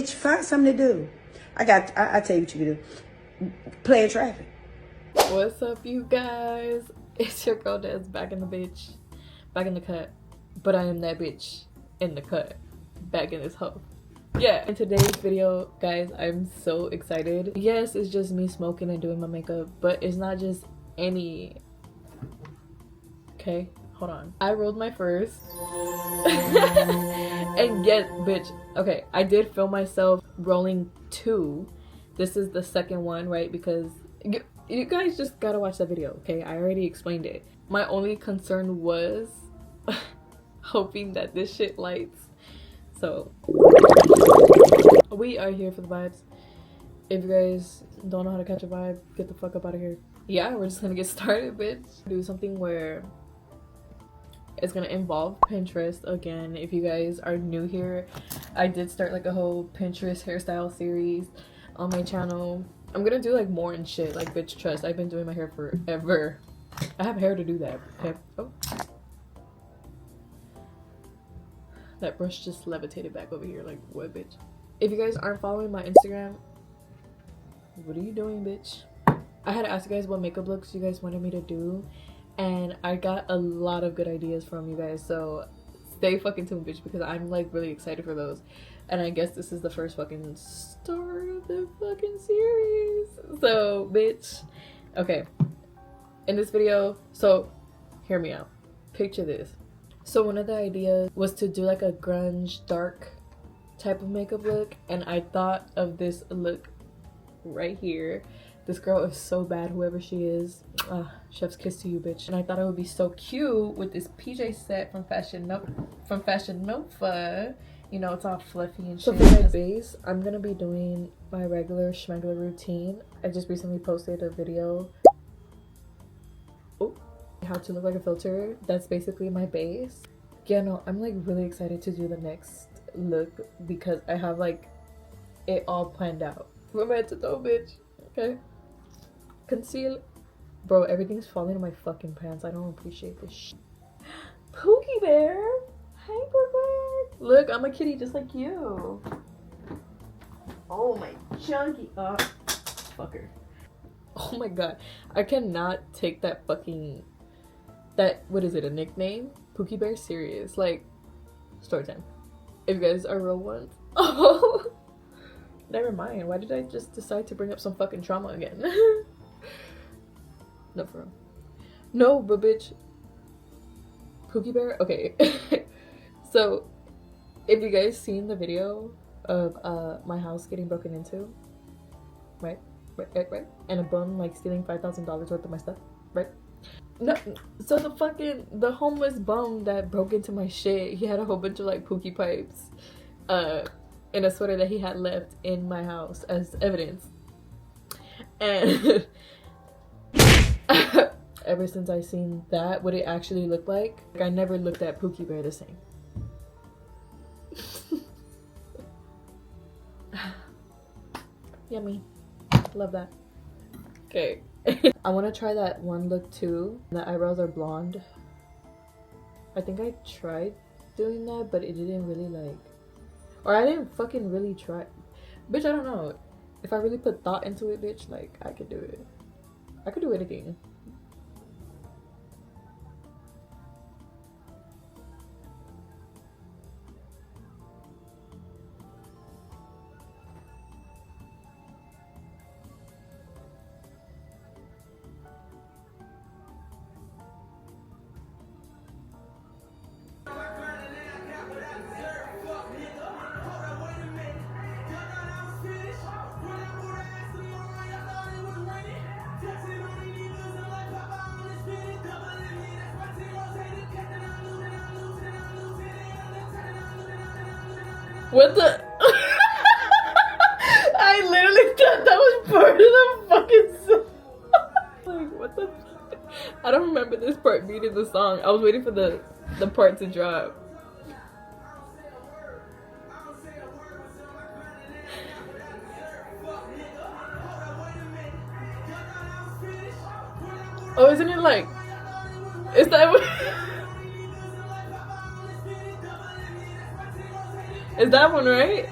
bitch, find something to do. I tell you what you can do. Play in traffic. What's up, you guys? It's your girl Des, back in the bitch. Back in the cut. But I am that bitch in the cut. Back in this hoe. Yeah, in today's video, guys, I'm so excited. Yes, it's just me smoking and doing my makeup, but it's not just any. Okay, hold on. I rolled my first. And yet, bitch, okay, I did film myself rolling 2. This is the second one, right? Because you guys just gotta watch that video, okay? I already explained it. My only concern was hoping that this shit lights. So we are here for the vibes. If you guys don't know how to catch a vibe, get the fuck up out of here. Yeah, we're just gonna get started, bitch. Do something where it's gonna involve Pinterest again. If you guys are new here, I did start like a whole Pinterest hairstyle series on my channel. I'm gonna do like more and shit, like, bitch, trust. I've been doing my hair forever. I have hair to do that. Okay. Oh. That brush just levitated back over here. Like, what, bitch? If you guys aren't following my Instagram, what are you doing, bitch? I had to ask you guys what makeup looks you guys wanted me to do, and I got a lot of good ideas from you guys, so stay fucking tuned, bitch, because I'm like really excited for those. And I guess this is the first fucking start of the fucking series. So, bitch. Okay. In this video, so hear me out. Picture this. So one of the ideas was to do like a grunge dark type of makeup look, and I thought of this look right here. This girl is so bad, whoever she is. Chef's kiss to you, bitch. And I thought it would be so cute with this PJ set from Fashion Nova. You know, it's all fluffy and shit. So for my base, I'm gonna be doing my regular schmegler routine. I just recently posted a video. Oh, how to look like a filter. That's basically my base. Yeah, no, I'm like really excited to do the next look because I have like it all planned out from head to toe, bitch. Okay. Conceal. Bro, everything's falling in my fucking pants. I don't appreciate this shit. Pookie Bear. Hey, Pookie. Look, I'm a kitty just like you. Oh, my chunky. Fucker. Oh my god. I cannot take that fucking. What is it, a nickname? Pookie Bear serious. Like, Storytime. If you guys are real ones. Oh. Never mind. Why did I just decide to bring up some fucking trauma again? No, for real. No, but bitch. Pookie Bear? Okay. So, if you guys seen the video of my house getting broken into, right? And a bum like stealing $5,000 worth of my stuff, right? No, so the homeless bum that broke into my shit, he had a whole bunch of like Pookie pipes in a sweater that he had left in my house as evidence. And ever since I seen that, what it actually looked like, I never looked at Pookie Bear the same. Yummy. Love that. Okay. I want to try that one look too. The eyebrows are blonde. I think I tried doing that, but it didn't really like, or I didn't fucking really try. Bitch, I don't know. If I really put thought into it, bitch, like, I could do it. I could do anything. What the? I literally thought that was part of the fucking song. Like, what the fuck? I don't remember this part being in the song. I was waiting for the part to drop. Oh, isn't it like, is that what? Is that one right?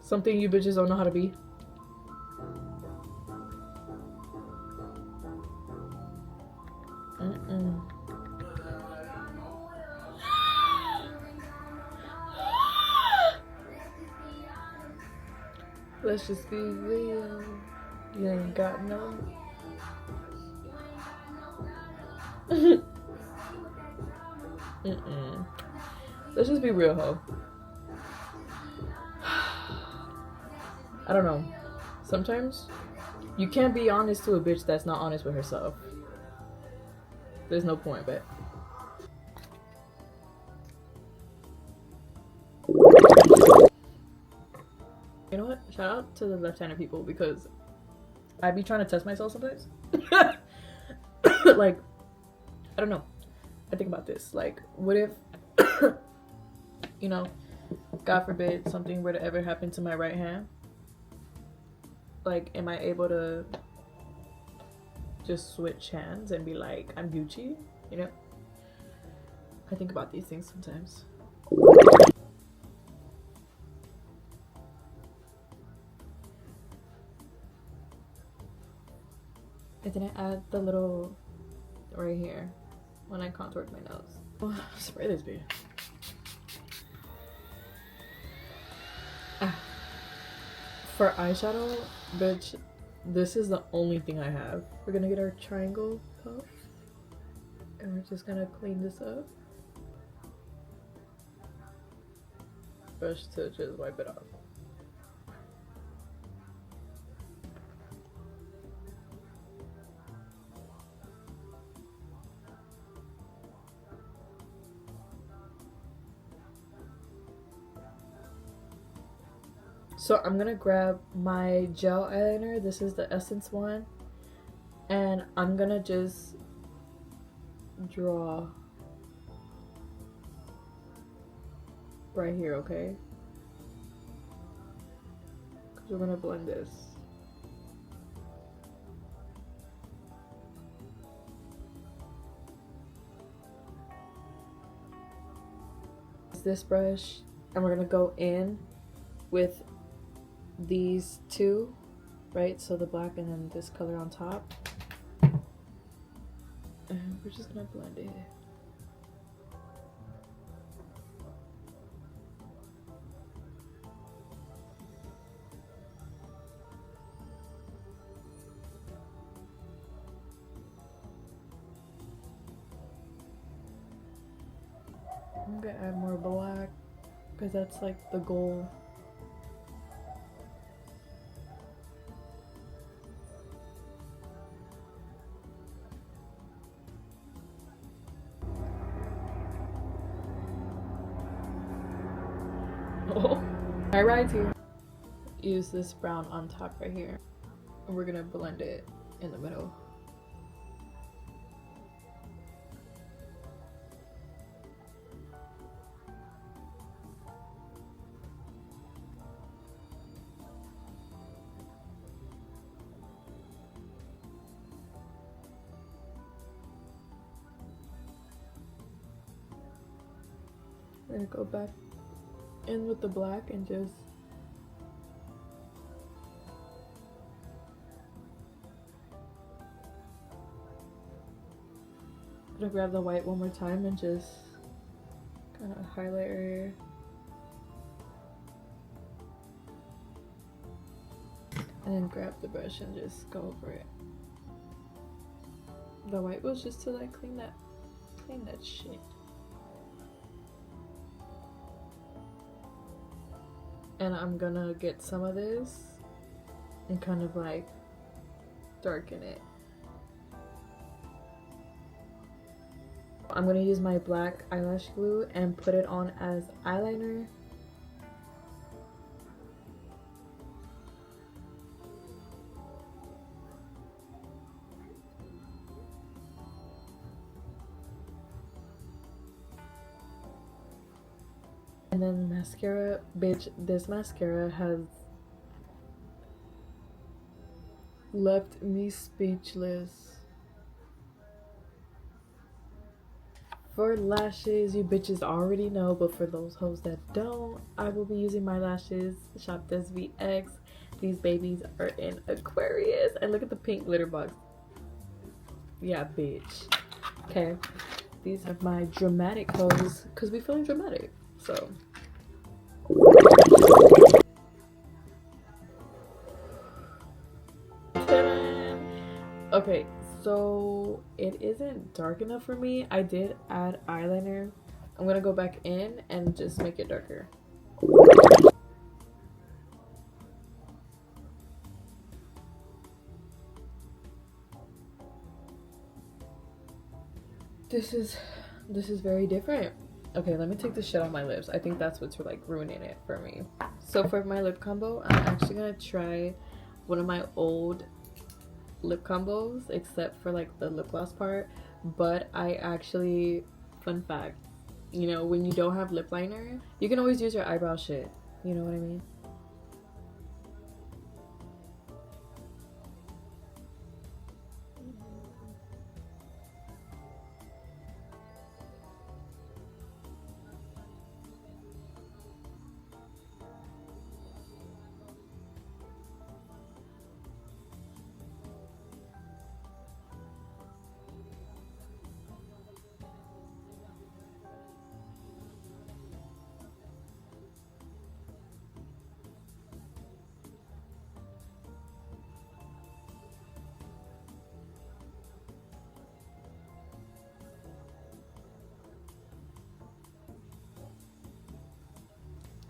Something you bitches don't know how to be. Let's just be real. You ain't got no. Let's just be real, ho. I don't know. Sometimes you can't be honest to a bitch that's not honest with herself. There's no point, but. You know what? Shout out to the left-handed people, because I be trying to test myself sometimes. Like, I don't know. I think about this. Like, what if, you know, God forbid something were to ever happen to my right hand? Like, am I able to just switch hands and be like, I'm Gucci? You know? I think about these things sometimes. I didn't add the little right here when I contoured my nose. Oh, spray this bitch. For eyeshadow, bitch, this is the only thing I have. We're gonna get our triangle puff and we're just gonna clean this up. Brush to just wipe it off. So I'm gonna grab my gel eyeliner. This is the Essence one. And I'm gonna just draw right here, okay? Because we're gonna blend this. This brush, and we're gonna go in with these two, right? So the black and then this color on top, and we're just gonna blend it. I'm gonna add more black because that's like the goal. Oh, I right here. Use this brown on top right here, and we're gonna blend it in the middle. We're gonna go back in with the black and just I'm gonna grab the white one more time and just kind of highlight her. And then grab the brush and just go over it. The white was just to like clean that shit. And I'm gonna get some of this and kind of like darken it. I'm gonna use my black eyelash glue and put it on as eyeliner. And then mascara, bitch, this mascara has left me speechless. For lashes, you bitches already know, but for those hoes that don't, I will be using my lashes shopped as VX. These babies are in Aquarius. And look at the pink glitter box. Yeah, bitch. Okay. These are my dramatic hoes, because we feeling dramatic. So. Okay, so it isn't dark enough for me. I did add eyeliner. I'm gonna go back in and just make it darker. This is very different. Okay, let me take the shit off my lips. I think that's what's like ruining it for me. So for my lip combo, I'm actually gonna try one of my old lip combos, except for like the lip gloss part. But I actually, fun fact, you know, when you don't have lip liner, you can always use your eyebrow shit. You know what I mean?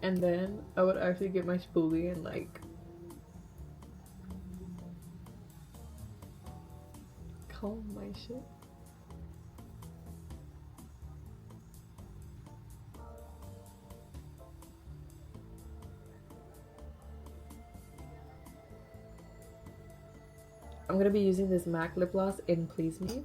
And then I would actually get my spoolie and like comb my shit. I'm gonna be using this MAC lip gloss in Please Me.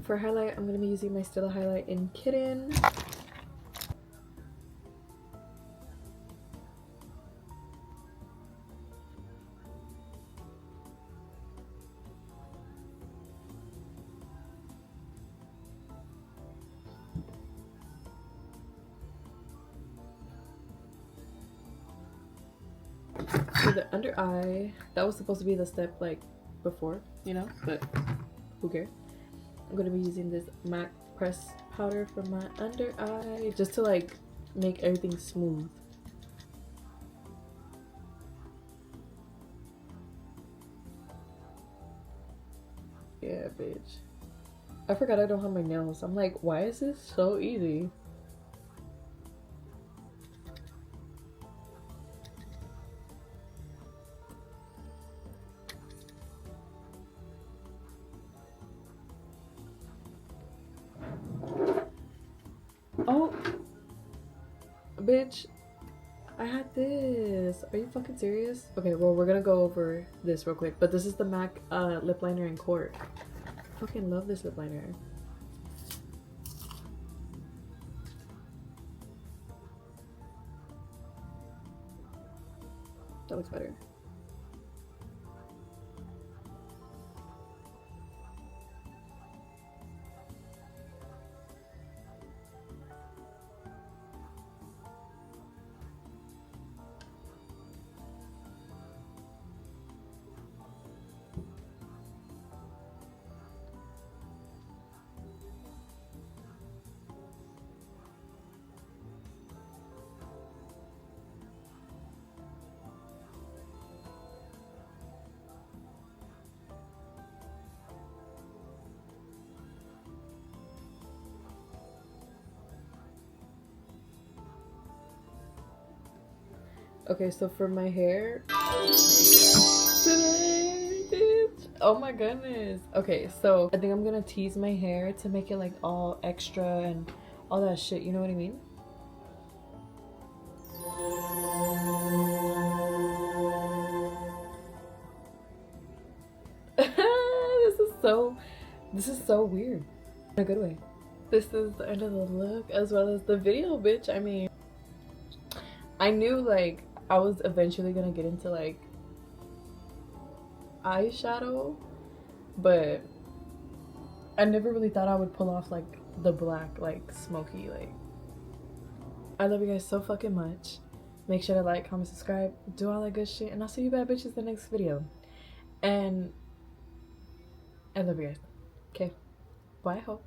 For highlight, I'm going to be using my Stila highlight in Kitten. For the under eye, that was supposed to be the step like before, you know, but who cares? I'm gonna be using this MAC press powder for my under eye just to like make everything smooth. Yeah, bitch. I forgot I don't have my nails. I'm like, why is this so easy? Oh, bitch, I had this. Are you fucking serious? Okay, well, we're gonna go over this real quick, but this is the MAC lip liner in Cork. I fucking love this lip liner. That looks better. Okay, so for my hair today, bitch. Oh my goodness. Okay, so I think I'm gonna tease my hair to make it like all extra and all that shit, you know what I mean? This is so weird in a good way. This is the end of the look as well as the video, bitch. I mean, I knew like I was eventually gonna get into like eyeshadow, but I never really thought I would pull off like the black, like Smokey. Like, I love you guys so fucking much. Make sure to like, comment, subscribe, do all that good shit, and I'll see you bad bitches in the next video. And I love you guys. Okay, bye, ho.